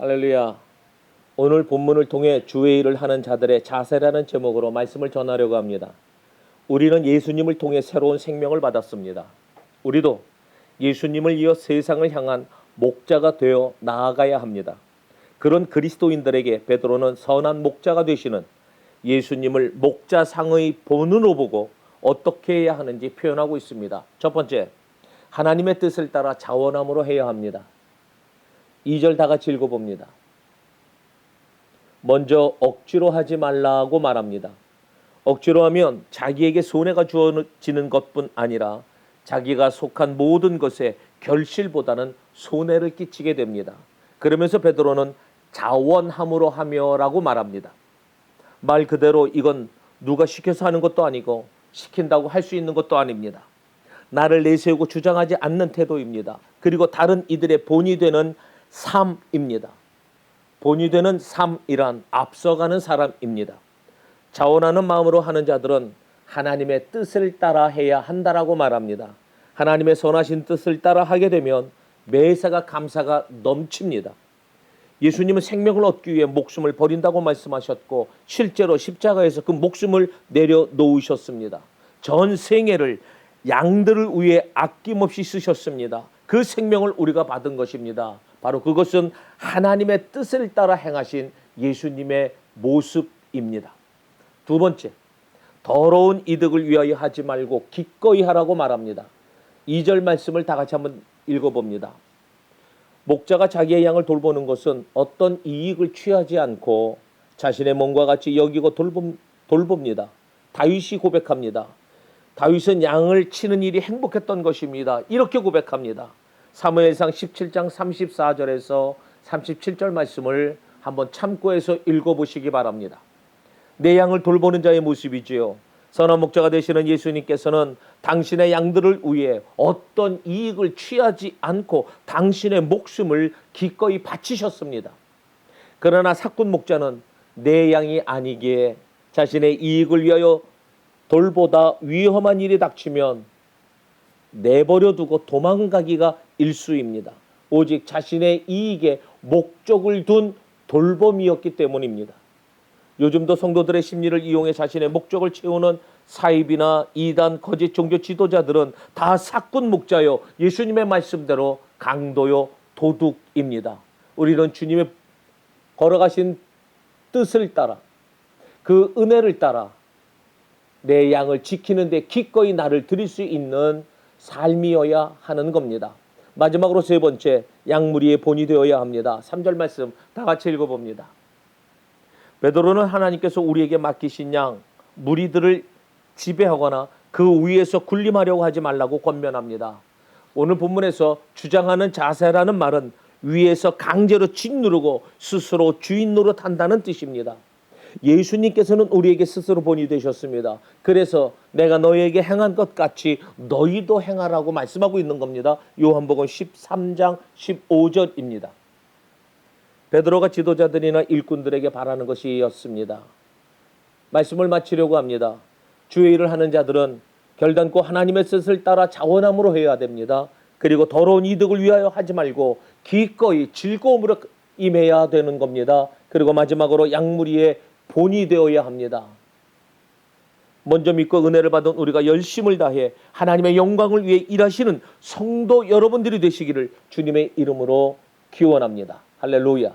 할렐루야. 오늘 본문을 통해 주의 일을 하는 자들의 자세라는 제목으로 말씀을 전하려고 합니다. 우리는 예수님을 통해 새로운 생명을 받았습니다. 우리도 예수님을 이어 세상을 향한 목자가 되어 나아가야 합니다. 그런 그리스도인들에게 베드로는 선한 목자가 되시는 예수님을 목자상의 본으로 보고 어떻게 해야 하는지 표현하고 있습니다. 첫 번째, 하나님의 뜻을 따라 자원함으로 해야 합니다. 2절 다 같이 읽어봅니다. 먼저 억지로 하지 말라고 말합니다. 억지로 하면 자기에게 손해가 주어지는 것뿐 아니라 자기가 속한 모든 것에 결실보다는 손해를 끼치게 됩니다. 그러면서 베드로는 자원함으로 하며라고 말합니다. 말 그대로 이건 누가 시켜서 하는 것도 아니고 시킨다고 할 수 있는 것도 아닙니다. 나를 내세우고 주장하지 않는 태도입니다. 그리고 다른 이들의 본이 되는 삶입니다. 본이 되는 삶이란 앞서가는 사람입니다. 자원하는 마음으로 하는 자들은 하나님의 뜻을 따라 해야 한다라고 말합니다. 하나님의 선하신 뜻을 따라 하게 되면 매사가 감사가 넘칩니다. 예수님은 생명을 얻기 위해 목숨을 버린다고 말씀하셨고 실제로 십자가에서 그 목숨을 내려놓으셨습니다. 전 생애를 양들을 위해 아낌없이 쓰셨습니다. 그 생명을 우리가 받은 것입니다. 바로 그것은 하나님의 뜻을 따라 행하신 예수님의 모습입니다. 두 번째, 더러운 이득을 위하여 하지 말고 기꺼이 하라고 말합니다. 2절 말씀을 다 같이 한번 읽어봅니다. 목자가 자기의 양을 돌보는 것은 어떤 이익을 취하지 않고 자신의 몸과 같이 여기고 돌봅니다. 다윗이 고백합니다. 다윗은 양을 치는 일이 행복했던 것입니다. 이렇게 고백합니다. 사무엘상 17장 34절에서 37절 말씀을 한번 참고해서 읽어보시기 바랍니다. 내 양을 돌보는 자의 모습이지요. 선한 목자가 되시는 예수님께서는 당신의 양들을 위해 어떤 이익을 취하지 않고 당신의 목숨을 기꺼이 바치셨습니다. 그러나 사꾼 목자는 내 양이 아니기에 자신의 이익을 위하여 돌보다 위험한 일이 닥치면 내버려 두고 도망가기가 일쑤입니다. 오직 자신의 이익에 목적을 둔 돌봄이었기 때문입니다. 요즘도 성도들의 심리를 이용해 자신의 목적을 채우는 사입이나 이단, 거짓 종교 지도자들은 다 사꾼 목자요, 예수님의 말씀대로 강도요, 도둑입니다. 우리는 주님의 걸어가신 뜻을 따라 그 은혜를 따라 내 양을 지키는 데 기꺼이 나를 드릴 수 있는 삶이어야 하는 겁니다. 마지막으로 세 번째, 양무리의 본이 되어야 합니다. 3절 말씀 다 같이 읽어봅니다. 베드로는 하나님께서 우리에게 맡기신 양 무리들을 지배하거나 그 위에서 군림하려고 하지 말라고 권면합니다. 오늘 본문에서 주장하는 자세라는 말은 위에서 강제로 짓누르고 스스로 주인 노릇한다는 뜻입니다. 예수님께서는 우리에게 스스로 본이 되셨습니다. 그래서 내가 너희에게 행한 것 같이 너희도 행하라고 말씀하고 있는 겁니다. 요한복음 13장 15절입니다. 베드로가 지도자들이나 일꾼들에게 바라는 것이었습니다. 말씀을 마치려고 합니다. 주의 일을 하는 자들은 결단코 하나님의 뜻을 따라 자원함으로 해야 됩니다. 그리고 더러운 이득을 위하여 하지 말고 기꺼이 즐거움으로 임해야 되는 겁니다. 그리고 마지막으로 양무리의 본이 되어야 합니다. 먼저 믿고 은혜를 받은 우리가 열심을 다해 하나님의 영광을 위해 일하시는 성도 여러분들이 되시기를 주님의 이름으로 기원합니다. 할렐루야.